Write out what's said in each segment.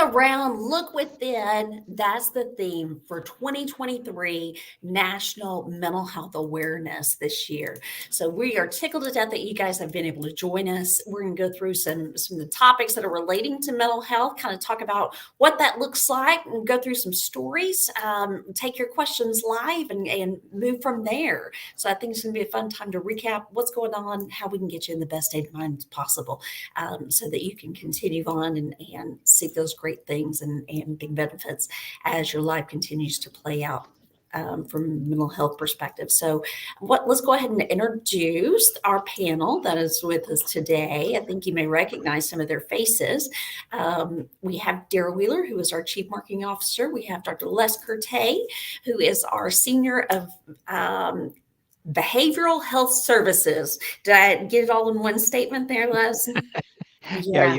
around, look within. That's the theme for 2023 National Mental Health Awareness this year. So we are tickled to death that you guys have been able to join us. We're going to go through some of the topics that are relating to mental health, kind of talk about what that looks like, and go through some stories, take your questions live, and move from there. So I think it's going to be a fun time to recap what's going on, how we can get you in the best state of mind possible, so that you can continue on and seek those great things and big benefits as your life continues to play out. From a mental health perspective. So let's go ahead and introduce our panel that is with us today. I think you may recognize some of their faces. We have Dara Wheeler, who is our Chief Marketing Officer. We have Dr. Les Kertay, who is our Senior of Behavioral Health Services. Did I get it all in one statement there, Les? Yeah,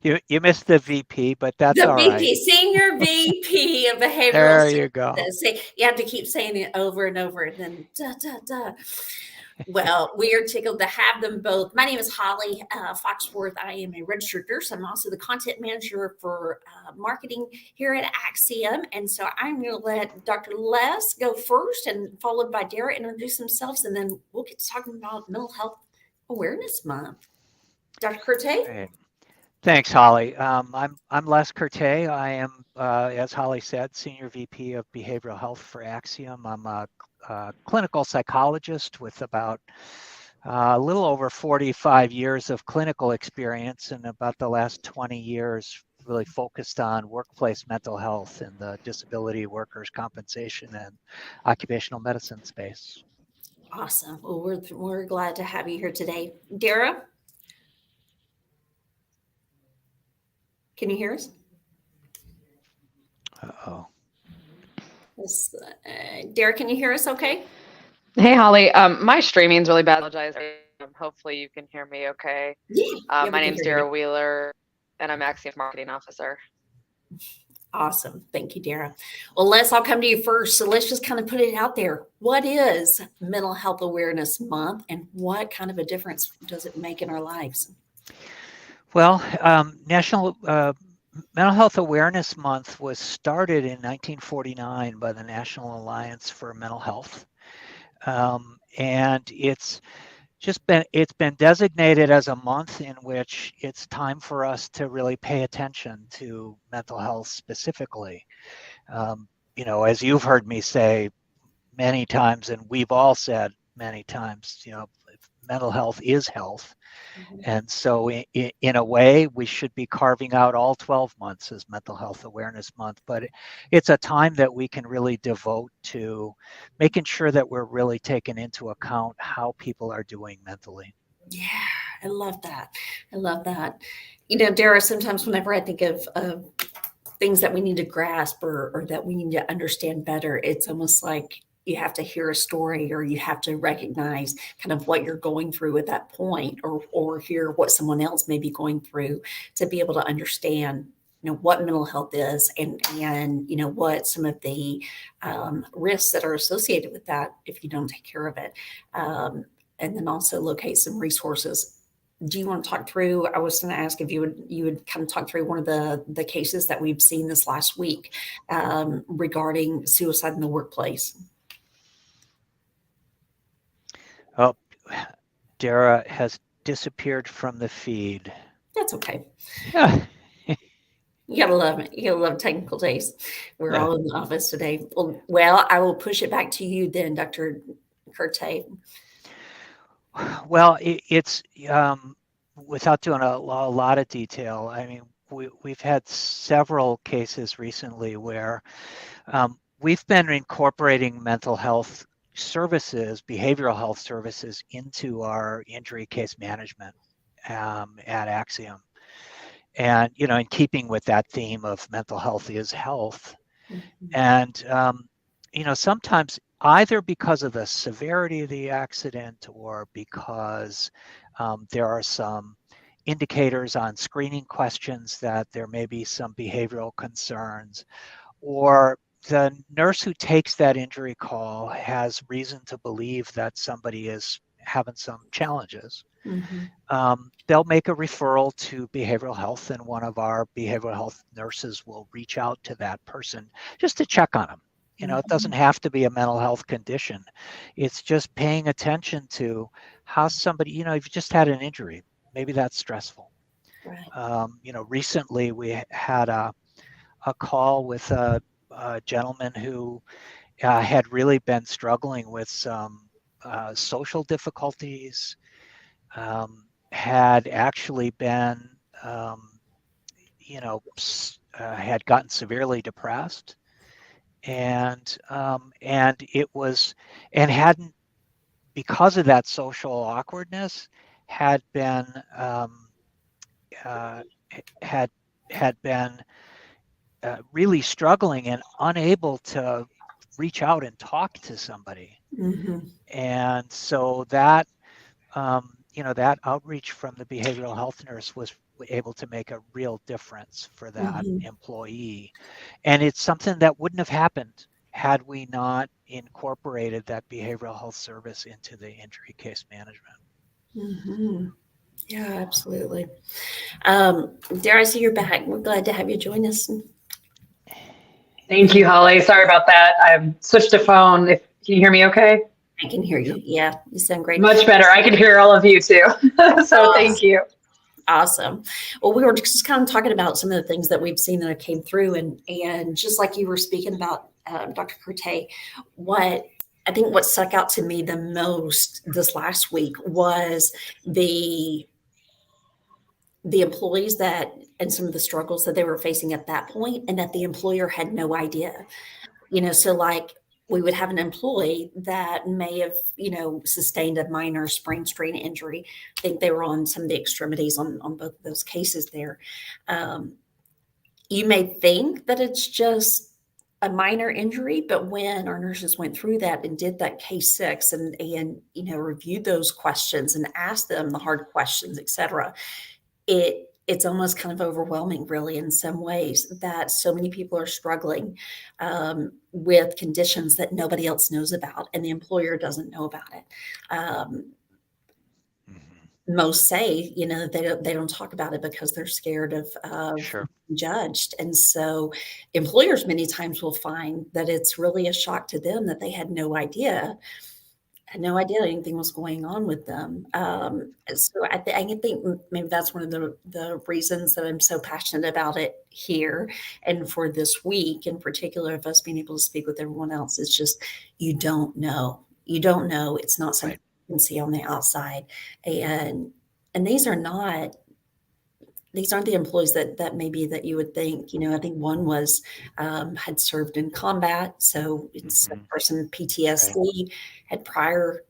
Yeah. you missed the VP, but that's The all right. VP, Senior VP of Behavioral There you go. Services. See, you have to keep saying it over and over, and then da da da. Well, we are tickled to have them both. My name is Holly Foxworth. I am a registered nurse. I'm also the content manager for marketing here at Axiom. And so I'm going to let Dr. Les go first, and followed by Dara introduce themselves, and then we'll get to talking about Mental Health Awareness Month. Dr. Kertay? Great. Thanks, Holly. I'm Les Kertay. I am, as Holly said, Senior VP of Behavioral Health for Axiom. I'm a clinical psychologist with about a little over 45 years of clinical experience, and about the last 20 years really focused on workplace mental health in the disability, workers' compensation, and occupational medicine space. Awesome. Well, we're glad to have you here today. Dara, can you hear us? Uh-oh. Dara, can you hear us okay? Hey, Holly. My streaming's really bad. I apologize. Hopefully you can hear me okay. Yeah, My name's Dara Wheeler, and I'm Axiom's Marketing Officer. Awesome. Thank you, Dara. Well, I'll come to you first. So let's just kind of put it out there. What is Mental Health Awareness Month, and what kind of a difference does it make in our lives? Well, National Mental Health Awareness Month was started in 1949 by the National Alliance for Mental Health. And it's been designated as a month in which it's time for us to really pay attention to mental health specifically. As you've heard me say many times, and we've all said many times, mental health is health. Mm-hmm. And so in a way, we should be carving out all 12 months as Mental Health Awareness Month, but it's a time that we can really devote to making sure that we're really taking into account how people are doing mentally. Yeah, I love that. I love that. Dara, sometimes whenever I think of things that we need to grasp or that we need to understand better, it's almost like you have to hear a story, or you have to recognize kind of what you're going through at that point, or hear what someone else may be going through, to be able to understand what mental health is, and what some of the risks that are associated with that if you don't take care of it, and then also locate some resources. Do you want to talk through? I was going to ask if you would kind of talk through one of the cases that we've seen this last week regarding suicide in the workplace. Oh, Dara has disappeared from the feed. That's okay. You gotta love it. You gotta love technical days. We're all in the office today. Well, I will push it back to you then, Dr. Kertay. Well, it's without doing a lot of detail. I mean, we've had several cases recently where we've been incorporating mental health services, behavioral health services, into our injury case management at Axiom. And, in keeping with that theme of mental health is health. Mm-hmm. And, sometimes either because of the severity of the accident, or because there are some indicators on screening questions that there may be some behavioral concerns, or the nurse who takes that injury call has reason to believe that somebody is having some challenges, Mhm. they'll make a referral to behavioral health, and one of our behavioral health nurses will reach out to that person just to check on them. It doesn't have to be a mental health condition. It's just paying attention to how somebody, if you just had an injury, maybe that's stressful. Right. Recently we had a call with a gentleman who had really been struggling with some social difficulties, had actually been, had gotten severely depressed, and it was, and hadn't, because of that social awkwardness, had been uh, had had been really struggling and unable to reach out and talk to somebody. Mhm. And so that that outreach from the behavioral health nurse was able to make a real difference for that Mhm. employee. And it's something that wouldn't have happened had we not incorporated that behavioral health service into the injury case management. Mhm. Yeah, absolutely. Dare I see you're back? We're glad to have you join us. Thank you, Holly. Sorry about that. I've switched to phone. If can you hear me okay? I can hear you. Yeah, you sound great. Much better. I can hear all of you too. So thank you. Awesome. Well, we were just kind of talking about some of the things that we've seen that have came through, and just like you were speaking about, Dr. Kertay, what stuck out to me the most this last week was the employees that and some of the struggles that they were facing at that point, and that the employer had no idea. So like we would have an employee that may have, sustained a minor sprain strain injury. I think they were on some of the extremities on both of those cases there. Um, you may think that it's just a minor injury, but when our nurses went through that and did that case six and reviewed those questions and asked them the hard questions, et cetera, it's almost kind of overwhelming, really, in some ways, that so many people are struggling with conditions that nobody else knows about, and the employer doesn't know about it. Most say, that they don't talk about it because they're scared of Sure. being judged, and so employers many times will find that it's really a shock to them that they had no idea anything was going on with them. So I think maybe that's one of the reasons that I'm so passionate about it here. And for this week in particular, of us being able to speak with everyone else, it's just, you don't know. You don't know. It's not something Right. you can see on the outside. And these aren't the employees that maybe that you would think. I think one was had served in combat, so it's a person PTSD, had prior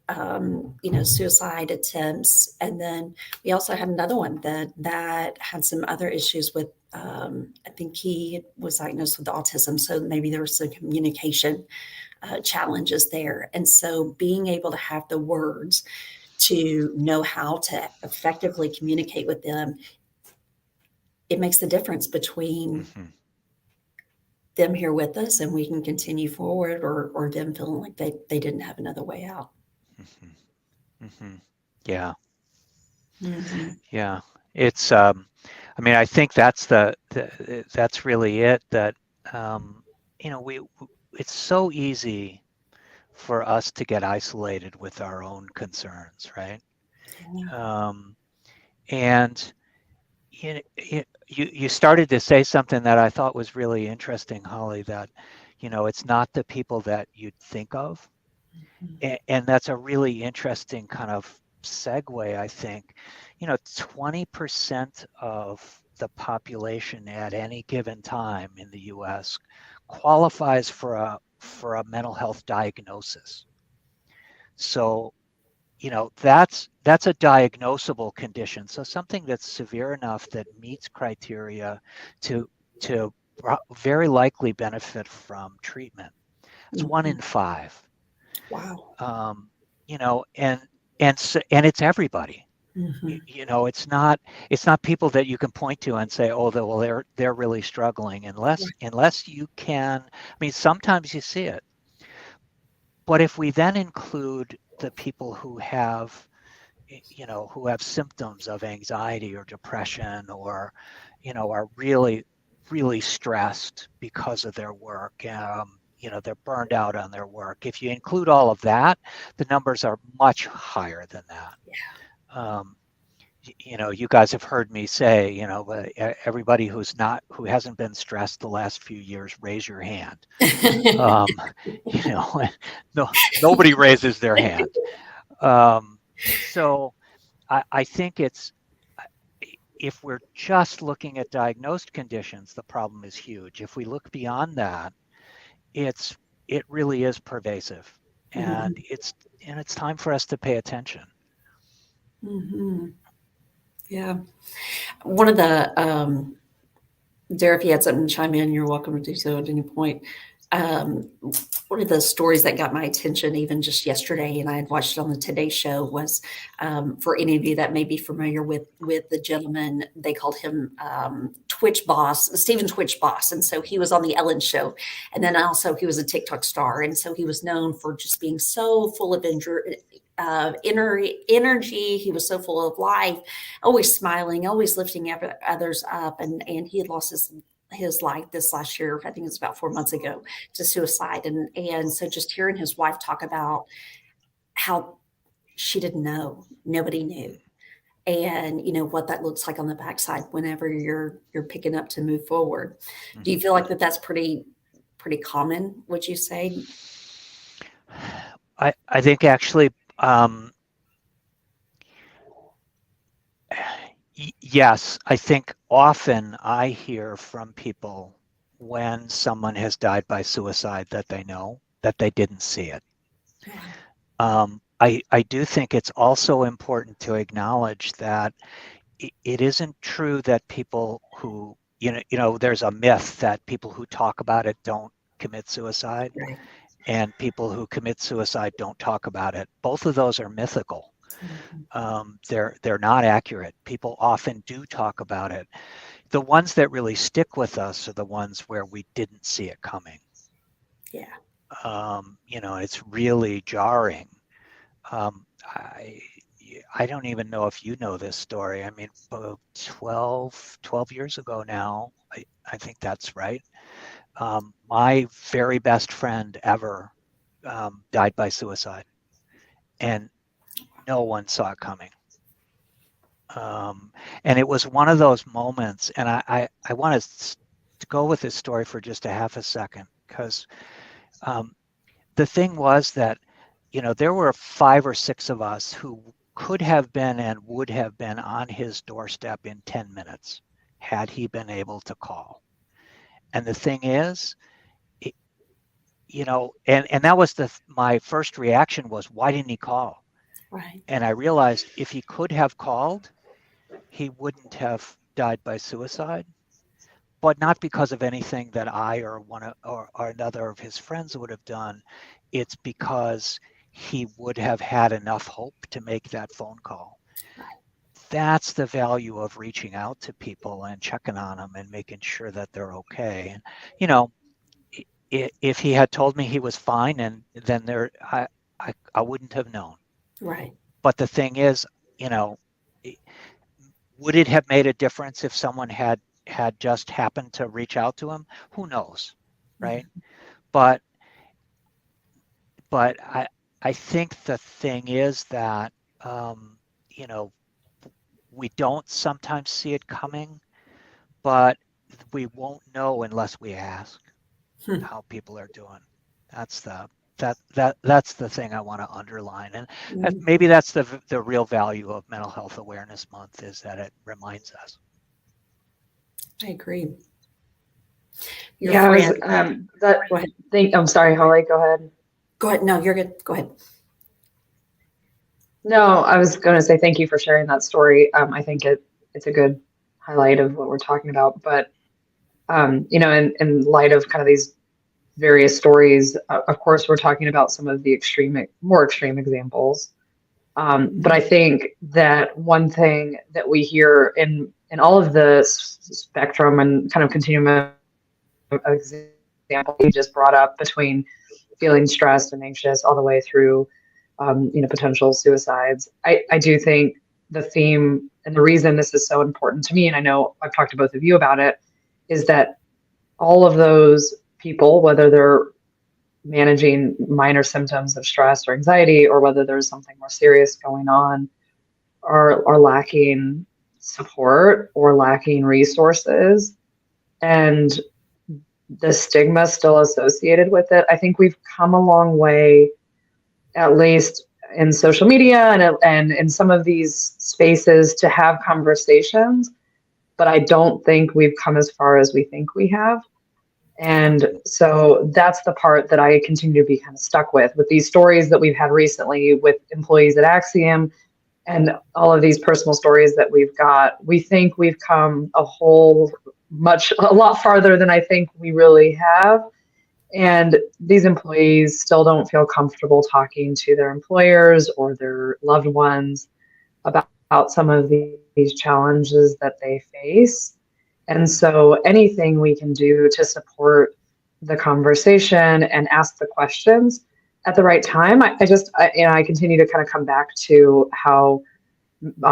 suicide attempts, and then we also had another one that had some other issues with. I think he was diagnosed with autism, so maybe there was some communication challenges there, and so being able to have the words to know how to effectively communicate with them, it makes the difference between them here with us and we can continue forward, or them feeling like they didn't have another way out. Yeah. Mhm. Yeah. It's I think that's that's really it, that we it's so easy for us to get isolated with our own concerns, right? Yeah. And you started to say something that I thought was really interesting, Holly, that it's not the people that you'd think of. Mhm. And that's a really interesting kind of segue, I think. 20% of the population at any given time in the US qualifies for a mental health diagnosis. So, that's a diagnosable condition. So something that's severe enough that meets criteria to very likely benefit from treatment. It's 1 in 5. Wow. And it's everybody. Mhm. It's not people that you can point to and say, oh, well, they're really struggling, unless you can. I mean, sometimes you see it, But if we then include the people who have, who have symptoms of anxiety or depression, or, are really, really stressed because of their work, they're burned out on their work. If you include all of that, the numbers are much higher than that. Yeah. You guys have heard me say, everybody who hasn't been stressed the last few years, raise your hand. No, nobody raises their hand. So I think if we're just looking at diagnosed conditions, the problem is huge. If we look beyond that, it really is pervasive, and it's time for us to pay attention. Mm-hmm. Yeah. One of the, Dara, if you had something to chime in, you're welcome to do so at any point. One of the stories that got my attention even just yesterday, and I had watched it on the Today Show, was for any of you that may be familiar with the gentleman, they called him Twitch Boss, Stephen Twitch Boss. And so he was on the Ellen Show. And then also he was a TikTok star. And so he was known for just being so full of energy. He was so full of life, always smiling, always lifting others up. And he had lost his life this last year. I think it was about 4 months ago, to suicide. And so just hearing his wife talk about how she didn't know, nobody knew. And what that looks like on the backside whenever you're picking up to move forward. Do you feel like that's pretty common, would you say? I think actually, yes. I think often I hear from people when someone has died by suicide that they know that they didn't see it. Yeah. I do think it's also important to acknowledge that it isn't true that people who, there's a myth that people who talk about it don't commit suicide, Right. and people who commit suicide don't talk about it. Both of those are mythical. They're not accurate. People often do talk about it. The ones that really stick with us are the ones where we didn't see it coming. Yeah. It's really jarring. I don't even know if you know this story. I mean, 12 years ago now, I think that's right. My very best friend ever died by suicide, and no one saw it coming. And it was one of those moments, and I want to go with this story for just a half a second, because the thing was that, there were 5 or 6 of us who could have been and would have been on his doorstep in 10 minutes had he been able to call. And the thing is, and that was my first reaction was, why didn't he call? Right. And I realized if he could have called, he wouldn't have died by suicide, but not because of anything that I or another of his friends would have done. It's because he would have had enough hope to make that phone call. Right. That's the value of reaching out to people and checking on them and making sure that they're okay. And, if he had told me he was fine, and then I wouldn't have known. Right. But the thing is, would it have made a difference if someone had just happened to reach out to him? Who knows, right? Mm-hmm. But I think the thing is that, we don't sometimes see it coming, but we won't know unless we ask how people are doing. That's the thing I want to underline. And maybe that's the real value of Mental Health Awareness Month, is that it reminds us. I agree. Go ahead. I'm sorry, Holly, go ahead. Go ahead. No, you're good. Go ahead. No, I was going to say thank you for sharing that story. I think it's a good highlight of what we're talking about. But, in light of kind of these various stories, of course, we're talking about some of the more extreme examples. But I think that one thing that we hear in all of the spectrum and kind of continuum of example you just brought up between feeling stressed and anxious all the way through, potential suicides. I do think the theme and the reason this is so important to me, and I know I've talked to both of you about it, is that all of those people, whether they're managing minor symptoms of stress or anxiety, or whether there's something more serious going on, are lacking support or lacking resources. And the stigma still associated with it. I think we've come a long way, at least in social media and in some of these spaces, to have conversations, but I don't think we've come as far as we think we have. And so that's the part that I continue to be kind of stuck with these stories that we've had recently with employees at Axiom and all of these personal stories that we've got. We think we've come a lot farther than I think we really have. And these employees still don't feel comfortable talking to their employers or their loved ones about some of these challenges that they face. And so anything we can do to support the conversation and ask the questions at the right time. I continue to kind of come back to how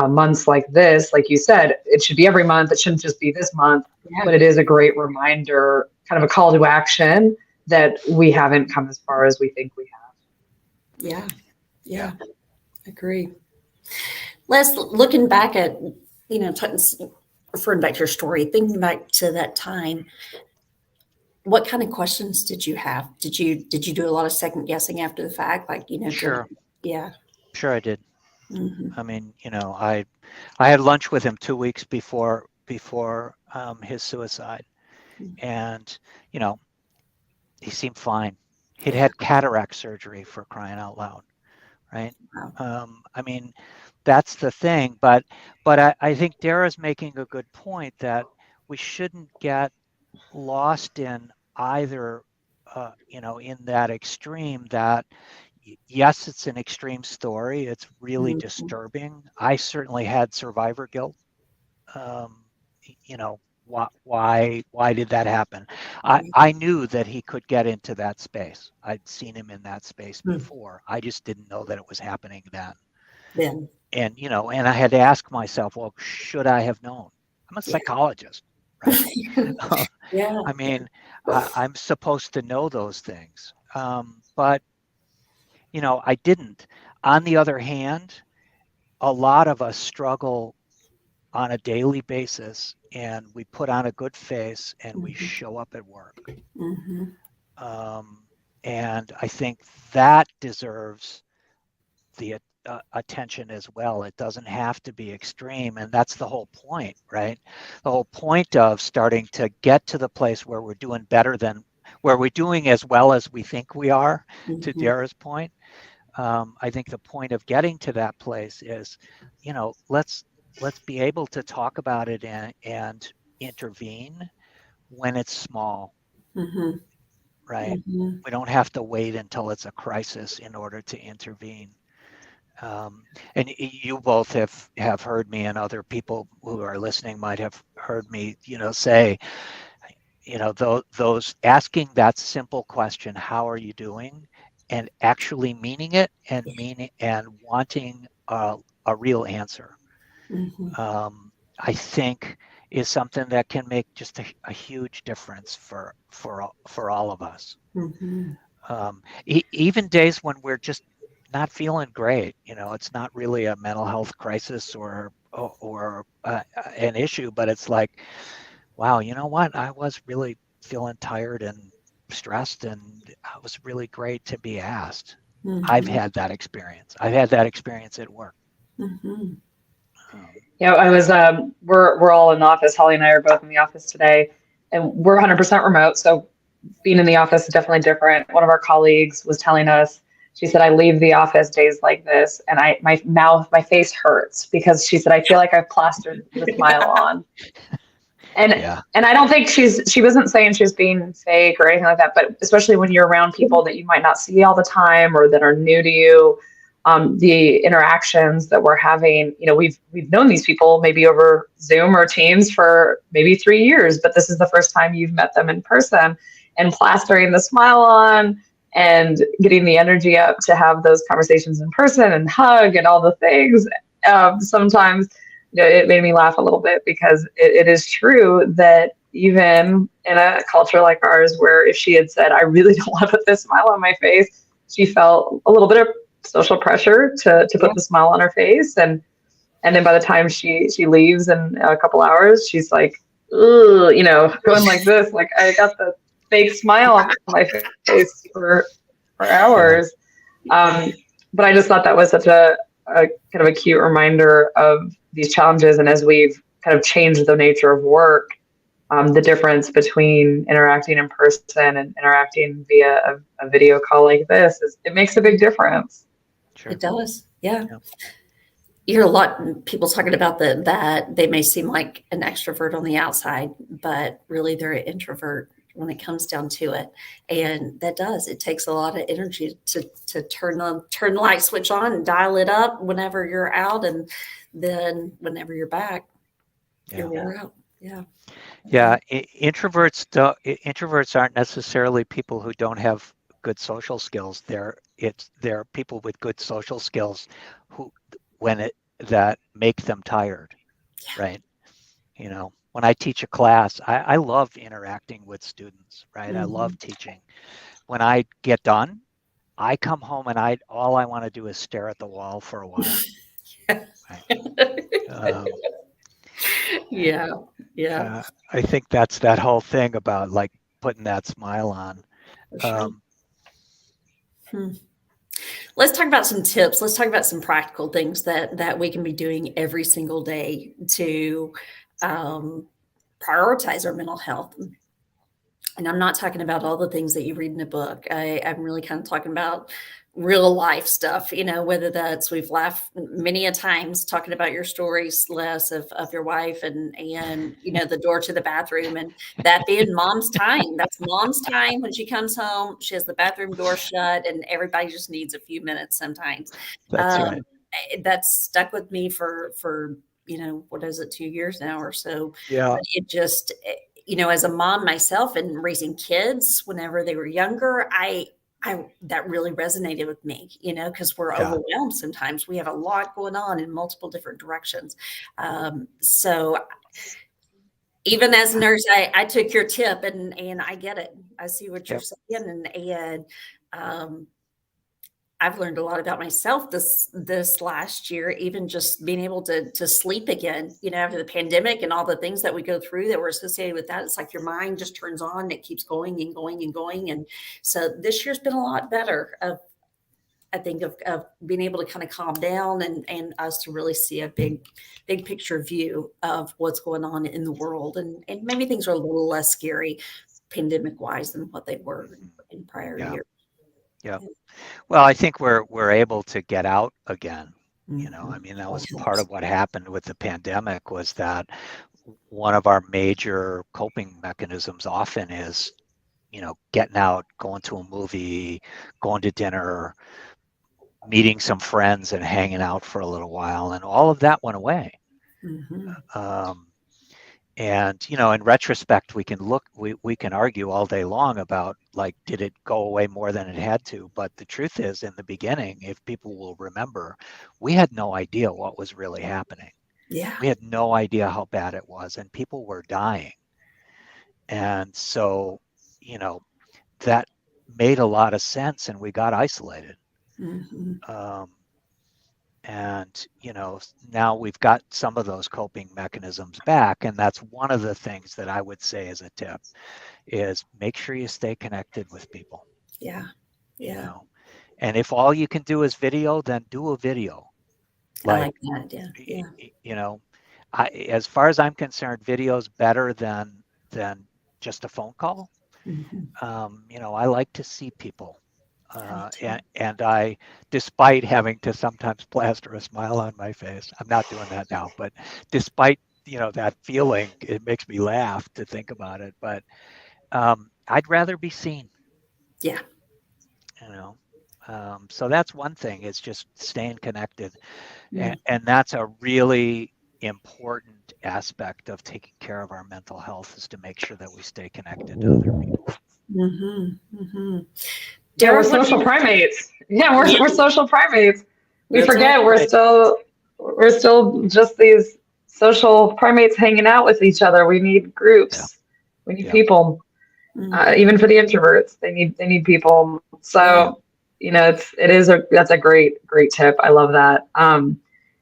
months like this, like you said, it should be every month. It shouldn't just be this month, but it is a great reminder, kind of a call to action that we haven't come as far as we think we have. Yeah. Agree. Les, looking back at, referring back to your story, thinking back to that time, what kind of questions did you have? Did you do a lot of second guessing after the fact? Sure. Yeah. Sure, I did. Mm-hmm. I mean, I had lunch with him 2 weeks before his suicide, and he seemed fine. He'd had cataract surgery, for crying out loud, right? Wow. I mean, that's the thing. But I think Dara's making a good point that we shouldn't get lost in either, in that extreme that, yes, it's an extreme story. It's really disturbing. I certainly had survivor guilt. Why did that happen? I knew that he could get into that space. I'd seen him in that space before. I just didn't know that it was happening then. And and I had to ask myself, well, should I have known? I'm a psychologist, right? Yeah. I mean, I'm supposed to know those things, but I didn't. On the other hand, a lot of us struggle on a daily basis, and we put on a good face and we show up at work. And I think that deserves the attention as well. It doesn't have to be extreme, and that's the whole point, right? The whole point of starting to get to the place where we're doing where we're doing as well as we think we are, to Dara's point. I think the point of getting to that place is, let's be able to talk about it and intervene when it's small, right? We don't have to wait until it's a crisis in order to intervene. And you both have heard me, and other people who are listening might have heard me, say, those asking that simple question, how are you doing? And actually meaning it and wanting a real answer. I think is something that can make just a huge difference for all of us. Even days when we're just not feeling great, it's not really a mental health crisis or an issue, but it's like, wow, you know what? I was really feeling tired and stressed, and it was really great to be asked. I've had that experience. I've had that experience at work. I was, we're all in the office. Holly and I are both in the office today, and we're 100% remote. So being in the office is definitely different. One of our colleagues was telling us, she said, I leave the office days like this, and my face hurts, because she said, I feel like I've plastered the smile on. And I don't think she wasn't saying she was being fake or anything like that, but especially when you're around people that you might not see all the time or that are new to you, the interactions that we're having, we've known these people maybe over Zoom or Teams for maybe 3 years, but this is the first time you've met them in person, and plastering the smile on and getting the energy up to have those conversations in person and hug and all the things. Sometimes, it made me laugh a little bit, because it is true that even in a culture like ours, where if she had said, I really don't want to put this smile on my face, she felt a little bit of social pressure to put the smile on her face. And then by the time she leaves in a couple hours, she's like, ugh, going like this, like, I got the fake smile on my face for hours. But I just thought that was such a kind of a cute reminder of these challenges. And as we've kind of changed the nature of work, the difference between interacting in person and interacting via a video call like this it makes a big difference. Sure. It does. Yeah. You hear a lot of people talking about that they may seem like an extrovert on the outside, but really they're an introvert when it comes down to it. And it takes a lot of energy to turn the light switch on and dial it up whenever you're out, and then whenever you're back, you're wore out. Yeah. Introverts aren't necessarily people who don't have good social skills. They're people with good social skills that make them tired, right? When I teach a class, I love interacting with students, right? Mm-hmm. I love teaching. When I get done, I come home and all I want to do is stare at the wall for a while. Right? Yeah. I think that's that whole thing about like putting that smile on. For sure. Let's talk about some tips. Let's talk about some practical things that we can be doing every single day to prioritize our mental health. And I'm not talking about all the things that you read in a book. I'm really kind of talking about real life stuff, whether that's, we've laughed many a times talking about your stories, Les, of your wife and the door to the bathroom, and that being mom's time. That's mom's time. When she comes home, she has the bathroom door shut, and everybody just needs a few minutes sometimes. That's right. That's stuck with me for what is it, 2 years now or so. Yeah. But it just, as a mom myself and raising kids whenever they were younger, I that really resonated with me, because we're overwhelmed sometimes. We have a lot going on in multiple different directions. So even as a nurse, I took your tip, and I get it. I see what you're saying, and I've learned a lot about myself this last year, even just being able to sleep again, after the pandemic and all the things that we go through that were associated with that. It's like your mind just turns on and it keeps going and going and going. And so this year's been a lot better I think of being able to kind of calm down and us to really see a big picture view of what's going on in the world. And maybe things are a little less scary pandemic wise than what they were in prior years. Yeah. Well, I think we're able to get out again. Mm-hmm. I mean, that was part of what happened with the pandemic, was that one of our major coping mechanisms often is, getting out, going to a movie, going to dinner, meeting some friends and hanging out for a little while. And all of that went away. Mm-hmm. And, in retrospect, we can argue all day long about, like, did it go away more than it had to? But the truth is, in the beginning, if people will remember, we had no idea what was really happening. Yeah. We had no idea how bad it was, and people were dying. And so, that made a lot of sense, and we got isolated. Mm-hmm. And, now we've got some of those coping mechanisms back. And that's one of the things that I would say as a tip is make sure you stay connected with people. Yeah. And if all you can do is video, then do a video. I like that. Yeah. As far as I'm concerned, video is better than just a phone call. Mm-hmm. I like to see people. And I, despite having to sometimes plaster a smile on my face, I'm not doing that now, but despite, that feeling, it makes me laugh to think about it. But I'd rather be seen. Yeah. So that's one thing, is just staying connected. Mm-hmm. And that's a really important aspect of taking care of our mental health, is to make sure that we stay connected to other people. Mm-hmm. Mm-hmm. Yeah, we're Derek, what do social you? primates. Yeah, Yeah, we're social primates. We that's right. forget Right. we're still just these social primates hanging out with each other. We need Yeah. groups. We need Yeah. people. Mhm. Even for the introverts, they need people. Yeah. So, that's a great tip. I love that.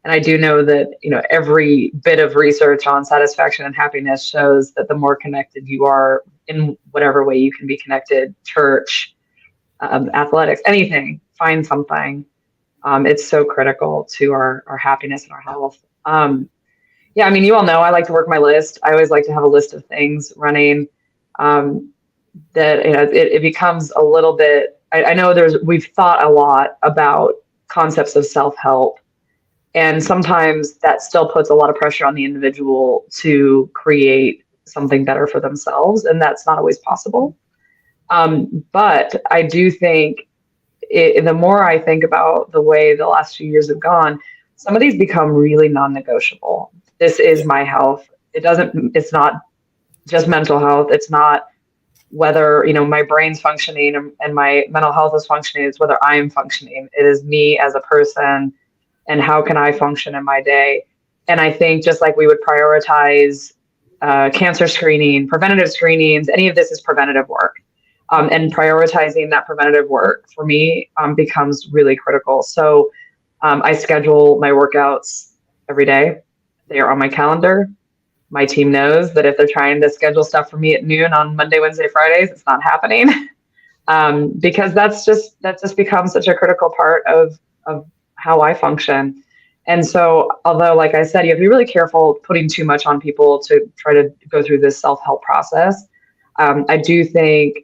And I do know that, every bit of research on satisfaction and happiness shows that the more connected you are in whatever way you can be connected, church, Yeah. athletics, anything, find something. It's so critical to our happiness and our Yeah. health. Yeah, I mean, you all know I like to work my list. I always like to have a list of things running. Um, that it becomes a little bit. I know we've thought a lot about concepts of self-help, and sometimes that still puts a lot of pressure on the individual to create something better for themselves, and that's not always possible. But I do think the more I think about the way the last few years have gone, some of these become really non-negotiable. This is Yeah. my health. It's not just mental health. It's not whether, my brain's functioning and my mental health is functioning. It's whether I am functioning. It is me as a person and how can I function in my day. And I think just like we would prioritize cancer screening, preventative screenings, any of this is preventative work. And prioritizing that preventative work for me becomes really critical. So I schedule my workouts every day. They are on my calendar. My team knows that if they're trying to schedule stuff for me at noon on Monday, Wednesday, Fridays, it's not happening. Because that just becomes such a critical part of how I function. And so, although, like I said, you have to be really careful putting too much on people to try to go through this self-help process. I do think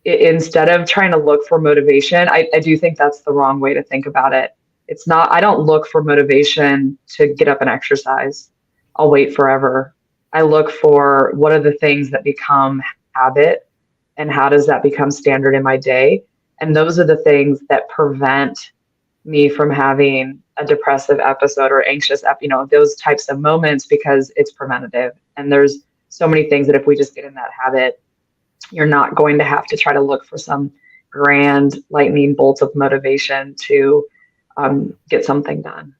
instead of trying to look for motivation, I do think that's the wrong way to think about it. It's not, I don't look for motivation to get up and exercise. I'll wait forever. I look for what are the things that become habit and how does that become standard in my day? And those are the things that prevent me from having a depressive episode or anxious, those types of moments because it's preventative. And there's so many things that if we just get in that habit, you're not going to have to try to look for some grand lightning bolt of motivation to get something done.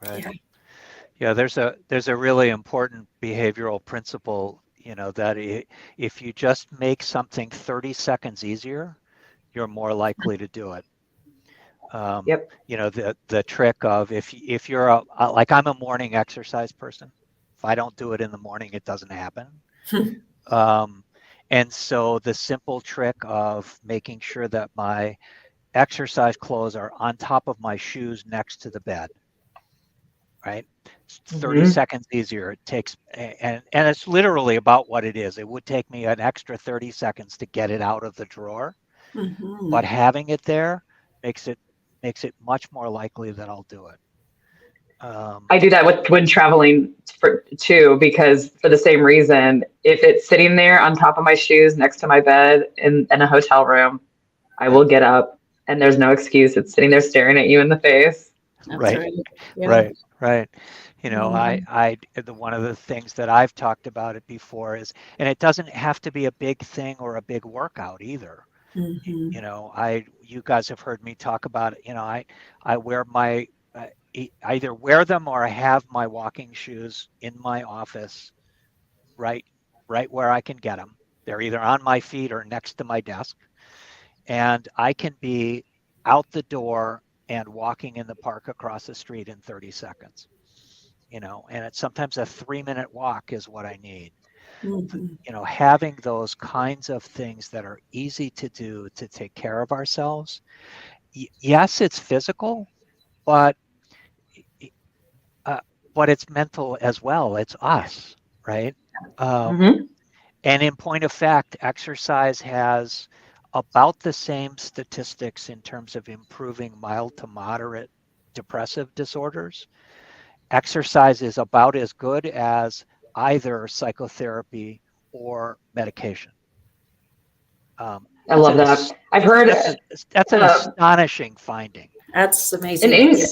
Right. Yeah. Yeah. There's a really important behavioral principle, that if you just make something 30 seconds easier, you're more likely to do it. Yep. The trick of if you're like I'm a morning exercise person. If I don't do it in the morning, it doesn't happen. Um, and so the simple trick of making sure that my exercise clothes are on top of my shoes next to the bed, right? It's 30 Mm-hmm. seconds easier. It takes, and it's literally about what it is. It would take me an extra 30 seconds to get it out of the drawer, but Mhm. having it there makes it much more likely that I'll do it. I do that when traveling too, because for the same reason, if it's sitting there on top of my shoes next to my bed in a hotel room, I Yeah. will get up and there's no excuse. It's sitting there staring at you in the face. That's Right. right. Yeah. Right. Right. Mhm. One of the things that I've talked about it before is, and it doesn't have to be a big thing or a big workout either. Mhm. You guys have heard me talk about it. I wear my, I either wear them or I have my walking shoes in my office, right, right where I can get them. They're either on my feet or next to my desk, and I can be out the door and walking in the park across the street in 30 seconds. And it's sometimes a 3-minute walk is what I need. Mhm. Having those kinds of things that are easy to do to take care of ourselves. Yes, it's physical, but uh, it's mental as well. It's us, right? Um, Mm-hmm. and in point of fact, exercise has about the same statistics in terms of improving mild to moderate depressive disorders. Exercise is about as good as either psychotherapy or medication. I That's love an that. I've heard that's an uh, astonishing finding. That's in amazing. Eng- Yeah.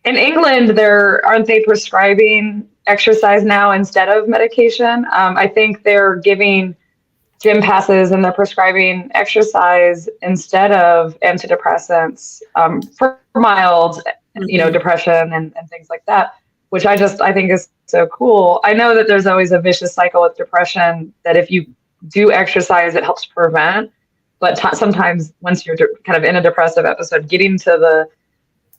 in England, aren't they prescribing exercise now instead of medication? I think they're giving gym passes and they're prescribing exercise instead of antidepressants for mild, depression and things like that, which I think is so cool. I know that there's always a vicious cycle with depression that if you do exercise, it helps prevent. But sometimes once you're kind of in a depressive episode, getting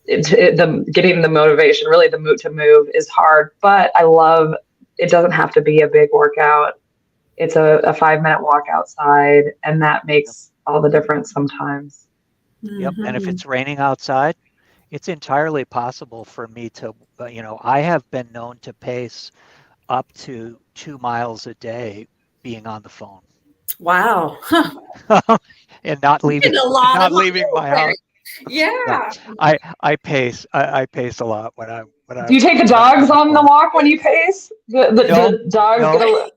getting the motivation, really the mood to move is hard. But I love, it doesn't have to be a big workout. It's a 5-minute walk outside, and that makes all the difference sometimes. Yep. And if it's raining outside, it's entirely possible for me to, I have been known to pace up to 2 miles a day being on the phone. Wow. And not leaving my house. Yeah. I pace a lot when I Do you take the dogs on the walk when you pace? The dogs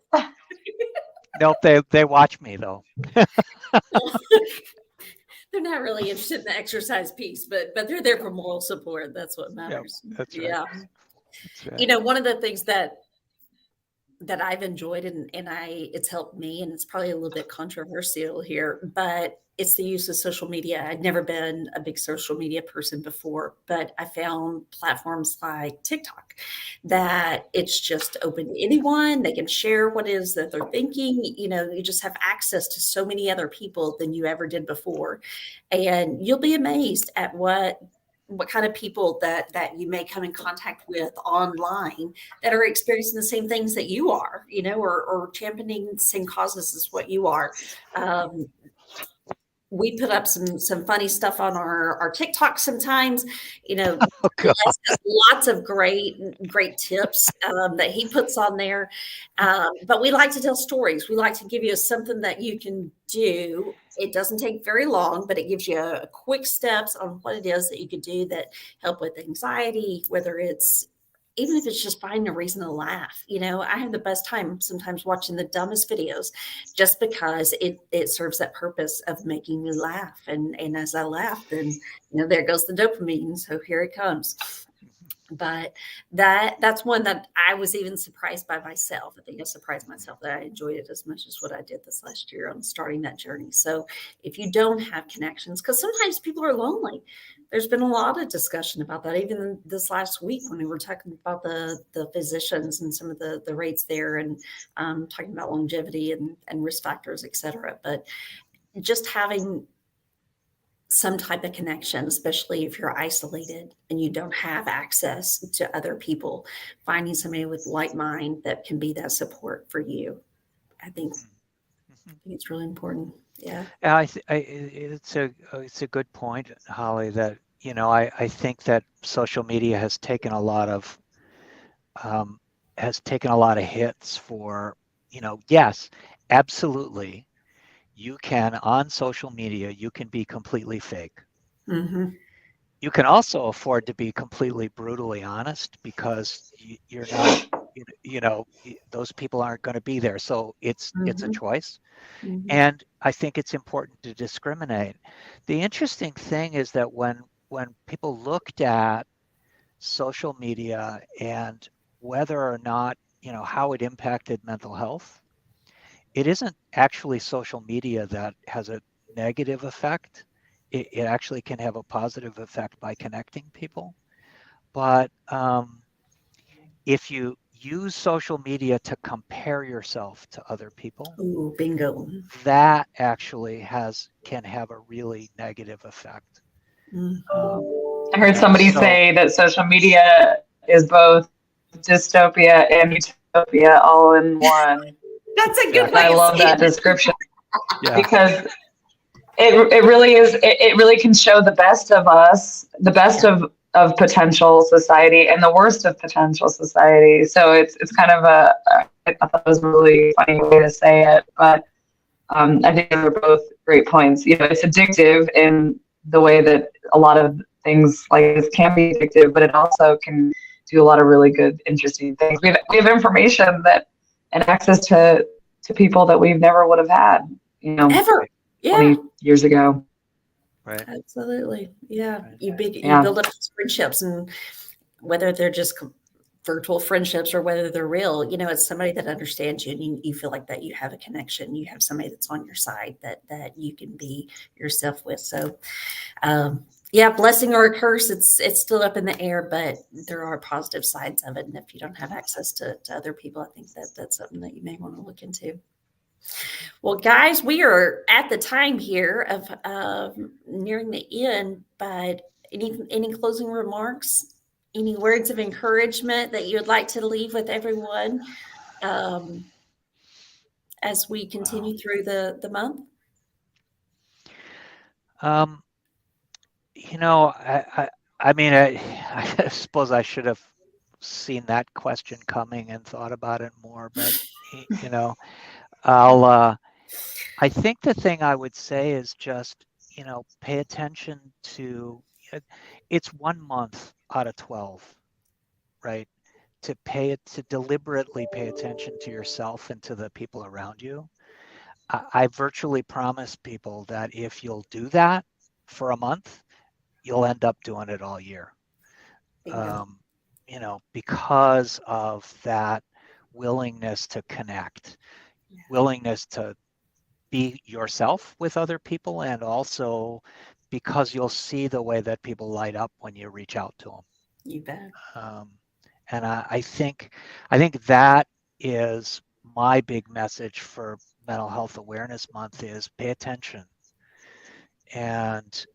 Nope, they watch me though. They're not really interested in the exercise piece, but they're there for moral support. That's what matters. Yep, that's right. Yeah. That's right. One of the things that I've enjoyed and it's helped me, and it's probably a little bit controversial here, but it's the use of social media. I'd never been a big social media person before, but I found platforms like TikTok that it's just open to anyone. They can share what it is that they're thinking. You just have access to so many other people than you ever did before. And you'll be amazed at what kind of people that you may come in contact with online that are experiencing the same things that you are, or championing the same causes as what you are. We put up some funny stuff on our TikTok sometimes, lots of great tips that he puts on there. But we like to tell stories. We like to give you something that you can do. It doesn't take very long, but it gives you a quick steps on what it is that you could do that help with anxiety, whether it's even if it's just finding a reason to laugh. I have the best time sometimes watching the dumbest videos just because it serves that purpose of making me laugh. And as I laugh, then, there goes the dopamine. So here it comes. But that's one that I was even surprised by myself. I think I surprised myself that I enjoyed it as much as what I did this last year on starting that journey. So if you don't have connections, because sometimes people are lonely, there's been a lot of discussion about that. Even this last week when we were talking about the physicians and some of the rates there and talking about longevity and risk factors, et cetera. But just having some type of connection, especially if you're isolated and you don't have access to other people, finding somebody with like mind that can be that support for you. I think it's really important. Yeah. It's a good point, Holly, that, I think that social media has taken a lot of hits for, yes, absolutely. You can, on social media, you can be completely fake. Mm-hmm. You can also afford to be completely brutally honest because you're not, those people aren't going to be there. So it's a choice. Mm-hmm. And I think it's important to discriminate. The interesting thing is that when people looked at social media and whether or not, how it impacted mental health, it isn't actually social media that has a negative effect. It actually can have a positive effect by connecting people. But if you use social media to compare yourself to other people, ooh, bingo, that actually can have a really negative effect. I heard somebody say that social media is both dystopia and utopia all in one. That's a good way. I love that description because it really is. It really can show the best of us, the best of potential society, and the worst of potential society. So it's kind of I thought that was a really funny way to say it, but I think they're both great points. It's addictive in the way that a lot of things like this can be addictive, but it also can do a lot of really good, interesting things. We have information and access to people that we never would have had, ever 20 years ago. Right. Absolutely. Yeah. Right. You build up friendships, and whether they're just virtual friendships or whether they're real, it's somebody that understands you, and you feel like that you have a connection. You have somebody that's on your side that you can be yourself with. So, yeah, blessing or a curse, it's still up in the air, but there are positive sides of it. And if you don't have access to other people, I think that's something that you may want to look into. Well, guys, we are at the time here of nearing the end, but any closing remarks, any words of encouragement that you would like to leave with everyone as we continue through the month? I mean, I suppose I should have seen that question coming and thought about it more, but I think the thing I would say is just, pay attention to, it's 1 month out of 12, right? To deliberately pay attention to yourself and to the people around you. I virtually promise people that if you'll do that for a month, you'll end up doing it all year. Because of that willingness to connect, willingness to be yourself with other people, and also because you'll see the way that people light up when you reach out to them. You bet. And I think that is my big message for Mental Health Awareness Month is pay attention. And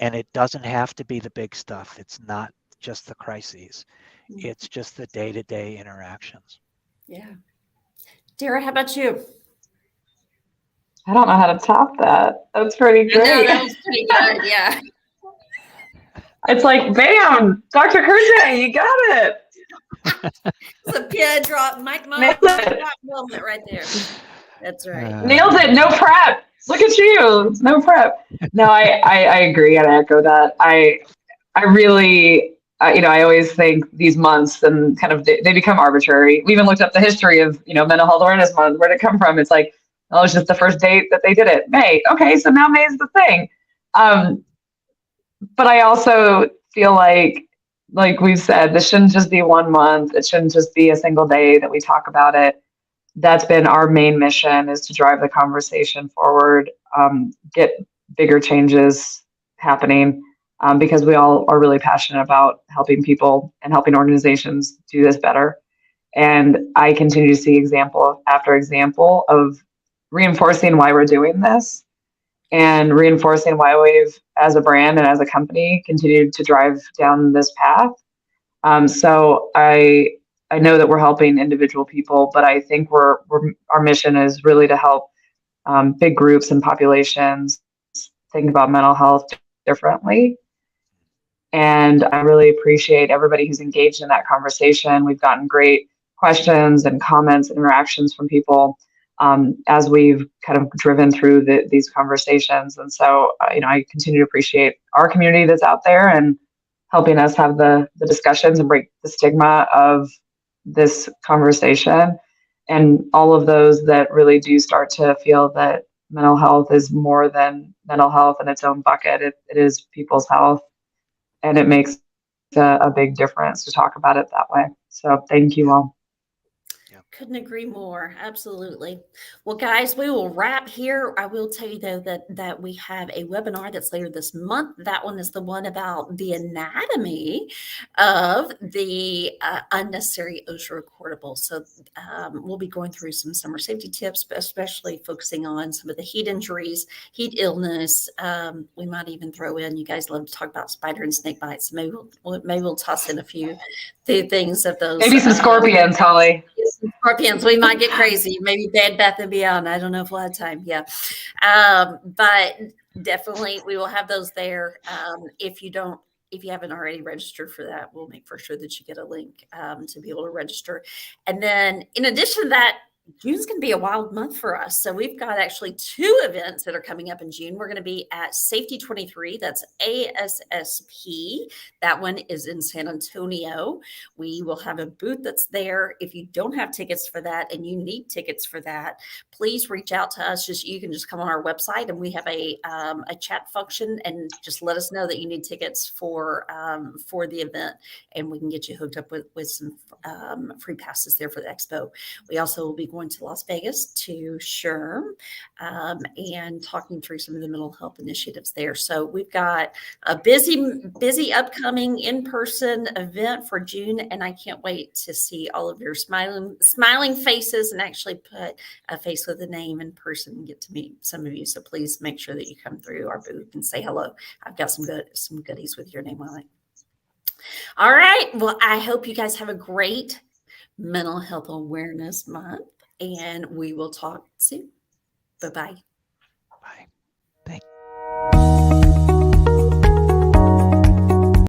it doesn't have to be the big stuff. It's not just the crises. It's just the day-to-day interactions. Yeah. Dara, how about you? I don't know how to top that. That's pretty great. I know, that was pretty good. Yeah. It's like, bam, Dr. Kertay, you got it. It's a pin drop, Mike Nailed it. moment right there. That's right. Nailed it. No prep. Look at you. No prep. No, I agree. And I echo that. I really, I always think these months and kind of they become arbitrary. We even looked up the history of, Mental Health Awareness Month. Where did it come from? It's like, oh, it's just the first date that they did it. May. Okay. So now May is the thing. But I also feel like we've said, this shouldn't just be 1 month. It shouldn't just be a single day that we talk about it. That's been our main mission, is to drive the conversation forward, get bigger changes happening, because we all are really passionate about helping people and helping organizations do this better. And I continue to see example after example of reinforcing why we're doing this and reinforcing why we've, as a brand and as a company, continued to drive down this path. So I know that we're helping individual people, but I think our mission is really to help big groups and populations think about mental health differently. And I really appreciate everybody who's engaged in that conversation. We've gotten great questions and comments and interactions from people as we've kind of driven through these conversations. And so, I continue to appreciate our community that's out there and helping us have the discussions and break the stigma of this conversation. And all of those that really do start to feel that mental health is more than mental health in its own bucket. It is people's health. And it makes a big difference to talk about it that way. So thank you all. Couldn't agree more. Absolutely. Well, guys, we will wrap here. I will tell you, though, that we have a webinar that's later this month. That one is the one about the anatomy of the unnecessary OSHA recordable. So we'll be going through some summer safety tips, but especially focusing on some of the heat injuries, heat illness. We might even throw in, you guys love to talk about spider and snake bites. Maybe we'll toss in a few things of those. Maybe some scorpions, Holly. Scorpions, we might get crazy. Maybe Bed Bath and Beyond. I don't know if we'll have time. Yeah, but definitely we will have those there. If you haven't already registered for that, we'll make for sure that you get a link to be able to register. And then, in addition to that, June's going to be a wild month for us. So we've got actually 2 events that are coming up in June. We're going to be at Safety 23. That's ASSP. That one is in San Antonio. We will have a booth that's there. If you don't have tickets for that and you need tickets for that, please reach out to us. You can just come on our website and we have a chat function and just let us know that you need tickets for the event, and we can get you hooked up with some free passes there for the expo. We also will be going to Las Vegas to SHRM and talking through some of the mental health initiatives there. So we've got a busy upcoming in-person event for June, and I can't wait to see all of your smiling faces and actually put a face with a name in person and get to meet some of you. So please make sure that you come through our booth and say hello. I've got some goodies with your name on it. All right. Well, I hope you guys have a great Mental Health Awareness Month, and we will talk soon. Bye-bye. Bye. Thank